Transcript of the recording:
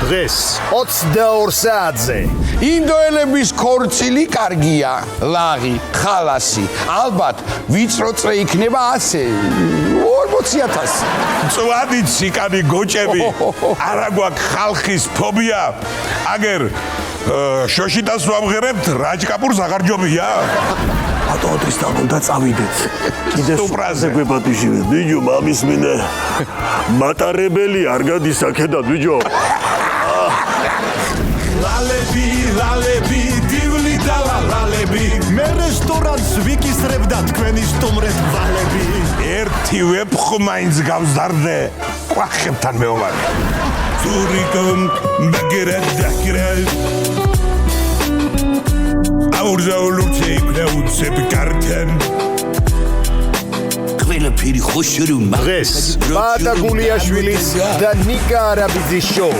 დღეს 22 საათზე. ინდოელების ქორწილი კარგია, ლაღი, ხალასი. ალბათ ვიწრო წრე იქნება ასე 40,000. წვადი ციკანი გოჭები. არა გვაქვს ხალხის ფობია. აგერ შოშიტას ვამღერებთ, რაჯკაპურს აღარ ჯობია. ატოატრის დაგონდა წავიდეთ. კიდე სტუპრაზე გვეპატიჟივე. ბიჯო მამის მინე. მატარებელი არ გადის აქედან ბიჯო. ლალები, დივლი და ლალები. მე რესტორანს ვიკისრებდა თქვენი სტუმრეთ ვალები. ერთი ვეფხმაინც გავზარდე. ყვახებთან მეომარი. ზურიკომ მაგერადაკრა. აურზაულურჩე იქნა უცებ კარტენ. ყველაფერი ხოშრუმა. დღეს პატაგულიაშვილის და ნიკა არაბიძის შოუ.